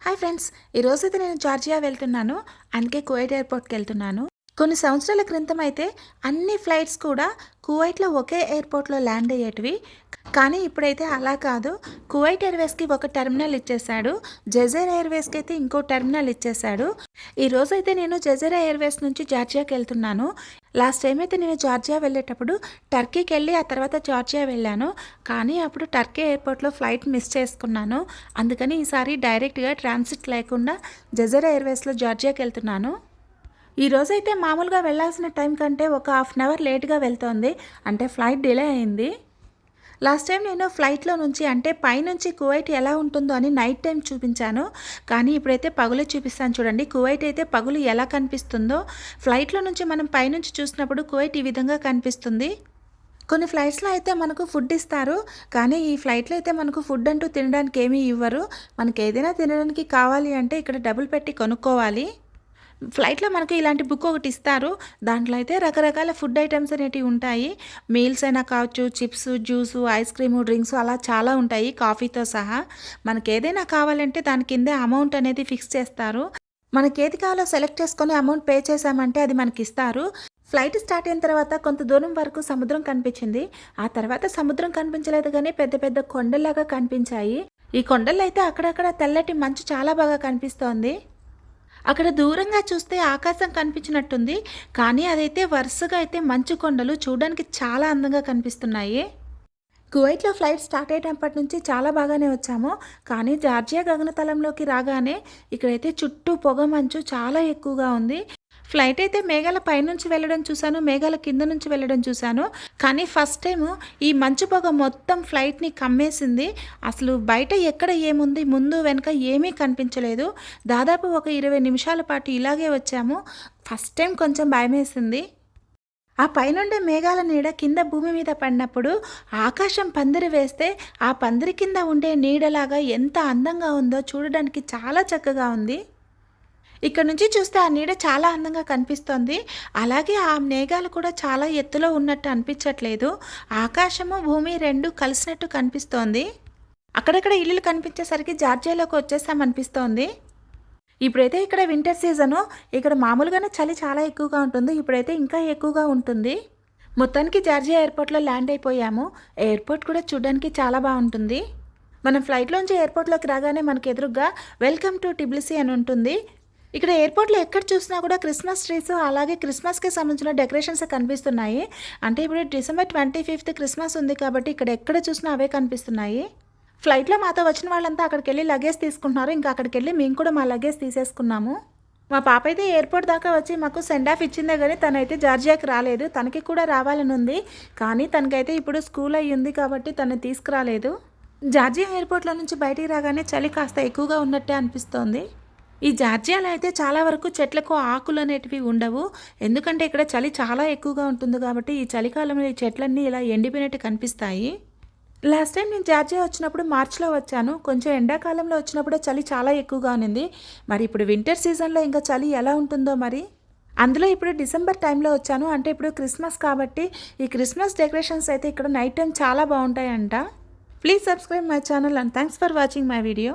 Hi friends, ఈరోజైతే నేను Georgia వెళ్తున్నాను. అందుకే కువైట్ ఎయిర్పోర్ట్కి వెళ్తున్నాను. కొన్ని సంవత్సరాల క్రితం అయితే అన్ని ఫ్లైట్స్ కూడా కువైట్లో ఒకే ఎయిర్పోర్ట్లో ల్యాండ్ అయ్యేటివి. కానీ ఇప్పుడైతే అలా కాదు. కువైట్ ఎయిర్వేస్కి ఒక టెర్మినల్ ఇచ్చేశాడు, జజైరా ఎయిర్వేస్కి అయితే ఇంకో టెర్మినల్ ఇచ్చేశాడు. ఈరోజైతే నేను జజైరా ఎయిర్వేస్ నుంచి జార్జియాకి వెళ్తున్నాను. లాస్ట్ టైం అయితే నేను జార్జియా వెళ్ళేటప్పుడు టర్కీకి వెళ్ళి ఆ తర్వాత జార్జియా వెళ్ళాను. కానీ అప్పుడు టర్కీ ఎయిర్పోర్ట్లో ఫ్లైట్ మిస్ చేసుకున్నాను. అందుకని ఈసారి డైరెక్ట్గా ట్రాన్సిట్ లేకుండా జజైరా ఎయిర్వేస్లో జార్జియాకి వెళ్తున్నాను. ఈరోజైతే మామూలుగా వెళ్ళాల్సిన టైం కంటే ఒక హాఫ్ అన్ అవర్ లేట్గా వెళ్తోంది. అంటే ఫ్లైట్ డిలే అయింది. లాస్ట్ టైం నేను ఫ్లైట్లో నుంచి అంటే పైనుంచి కువైట్ ఎలా ఉంటుందో అని నైట్ టైం చూపించాను. కానీ ఇప్పుడైతే పగులు చూపిస్తాను చూడండి. కువైట్ అయితే పగులు ఎలా కనిపిస్తుందో ఫ్లైట్లో నుంచి మనం పైనుంచి చూసినప్పుడు కువైట్ ఈ విధంగా కనిపిస్తుంది. కొన్ని ఫ్లైట్స్లో అయితే మనకు ఫుడ్ ఇస్తారు, కానీ ఈ ఫ్లైట్లో అయితే మనకు ఫుడ్ అంటూ తినడానికి ఏమీ ఇవ్వరు. మనకి ఏదైనా తినడానికి కావాలి అంటే ఇక్కడ డబ్బులు పెట్టి కొనుక్కోవాలి. ఫ్లైట్లో మనకు ఇలాంటి బుక్ ఒకటి ఇస్తారు. దాంట్లో అయితే రకరకాల ఫుడ్ ఐటమ్స్ అనేటివి ఉంటాయి. మీల్స్ అయినా కావచ్చు, chips, juice, ice cream, drinks అలా చాలా ఉంటాయి కాఫీతో సహా. మనకి ఏదైనా కావాలంటే దాని కిందే అమౌంట్ అనేది ఫిక్స్ చేస్తారు. మనకి ఏది కావాలో సెలెక్ట్ చేసుకొని అమౌంట్ పే చేసామంటే అది మనకి ఇస్తారు. ఫ్లైట్ స్టార్ట్ అయిన తర్వాత కొంత దూరం వరకు సముద్రం కనిపించింది. ఆ తర్వాత సముద్రం కనిపించలేదు, కానీ పెద్ద పెద్ద కొండలాగా కనిపించాయి. ఈ కొండల్లో అయితే అక్కడక్కడ తెల్లటి మంచు చాలా బాగా కనిపిస్తోంది. అక్కడ దూరంగా చూస్తే ఆకాశం కనిపించినట్టుంది, కానీ అదైతే వరుసగా అయితే మంచు కొండలు చూడడానికి చాలా అందంగా కనిపిస్తున్నాయి. కువైట్లో ఫ్లైట్ స్టార్ట్ అయ్యేటప్పటి నుంచి చాలా బాగానే వచ్చాము. కానీ జార్జియా గగనతలంలోకి రాగానే ఇక్కడైతే చుట్టూ పొగ మంచు చాలా ఎక్కువగా ఉంది. ఫ్లైట్ అయితే మేఘాల పైనుంచి వెళ్ళడం చూశాను, మేఘాల కింద నుంచి వెళ్ళడం చూశాను. కానీ ఫస్ట్ టైము ఈ మంచు పొగ మొత్తం ఫ్లైట్ని కమ్మేసింది. అసలు బయట ఎక్కడ ఏముంది, ముందు వెనక ఏమీ కనిపించలేదు. దాదాపు ఒక 20 నిమిషాల పాటు ఇలాగే వచ్చాము. ఫస్ట్ టైం కొంచెం భయమేసింది. ఆ పైనుండే మేఘాల నీడ కింద భూమి మీద పడినప్పుడు ఆకాశం పందిరి వేస్తే ఆ పందిరి కింద ఉండే నీడలాగా ఎంత అందంగా ఉందో చూడడానికి చాలా చక్కగా ఉంది. ఇక్కడ నుంచి చూస్తే ఆ నీడ చాలా అందంగా కనిపిస్తోంది. అలాగే ఆ మేఘాలు కూడా చాలా ఎత్తులో ఉన్నట్టు అనిపించట్లేదు. ఆకాశము భూమి రెండు కలిసినట్టు కనిపిస్తోంది. అక్కడక్కడ ఇల్లులు కనిపించేసరికి జార్జియాలోకి వచ్చేసామనిపిస్తోంది. ఇప్పుడైతే ఇక్కడ వింటర్ సీజను. ఇక్కడ మామూలుగానే చలి చాలా ఎక్కువగా ఉంటుంది, ఇప్పుడైతే ఇంకా ఎక్కువగా ఉంటుంది. మొత్తానికి జార్జియా ఎయిర్పోర్ట్లో ల్యాండ్ అయిపోయాము. ఎయిర్పోర్ట్ కూడా చూడడానికి చాలా బాగుంటుంది. మనం ఫ్లైట్లోంచి ఎయిర్పోర్ట్లోకి రాగానే మనకు ఎదురుగా వెల్కమ్ టు టిబ్లిసీ అని ఉంటుంది. ఇక్కడ ఎయిర్పోర్ట్లో ఎక్కడ చూసినా కూడా క్రిస్మస్ ట్రీస్, అలాగే క్రిస్మస్కి సంబంధించిన డెకరేషన్స్ కనిపిస్తున్నాయి. అంటే ఇప్పుడు డిసెంబర్ 25th క్రిస్మస్ ఉంది కాబట్టి ఇక్కడ ఎక్కడ చూసినా అవే కనిపిస్తున్నాయి. ఫ్లైట్లో మాతో వచ్చిన వాళ్ళంతా అక్కడికి వెళ్ళి లగేజ్ తీసుకుంటున్నారు. ఇంకా అక్కడికి వెళ్ళి మేము కూడా మా లగేజ్ తీసేసుకున్నాము. మా పాప అయితే ఎయిర్పోర్ట్ దాకా వచ్చి మాకు సెండ్ ఆఫ్ ఇచ్చిందే, కానీ తనైతే జార్జియాకి రాలేదు. తనకి కూడా రావాలని ఉంది, కానీ తనకైతే ఇప్పుడు స్కూల్ అయ్యి ఉంది కాబట్టి తను తీసుకురాలేదు. జార్జియా ఎయిర్పోర్ట్లో నుంచి బయటికి రాగానే చలి కాస్త ఎక్కువగా ఉన్నట్టే అనిపిస్తోంది. ఈ జార్జియాలో అయితే చాలా వరకు చెట్లకు ఆకులు అనేటివి ఉండవు, ఎందుకంటే ఇక్కడ చలి చాలా ఎక్కువగా ఉంటుంది కాబట్టి ఈ చలికాలంలో ఈ చెట్లన్నీ ఇలా ఎండిపోయినట్టు కనిపిస్తాయి. లాస్ట్ టైం నేను జార్జియా వచ్చినప్పుడు మార్చిలో వచ్చాను. కొంచెం ఎండాకాలంలో వచ్చినప్పుడే చలి చాలా ఎక్కువగా ఉంది. మరి ఇప్పుడు వింటర్ సీజన్లో ఇంకా చలి ఎలా ఉంటుందో మరి. అందులో ఇప్పుడు డిసెంబర్ టైంలో వచ్చాను, అంటే ఇప్పుడు క్రిస్మస్ కాబట్టి ఈ క్రిస్మస్ డెకరేషన్స్ అయితే ఇక్కడ నైట్ టైం చాలా బాగుంటాయంట. Please subscribe my channel and thanks for watching my video.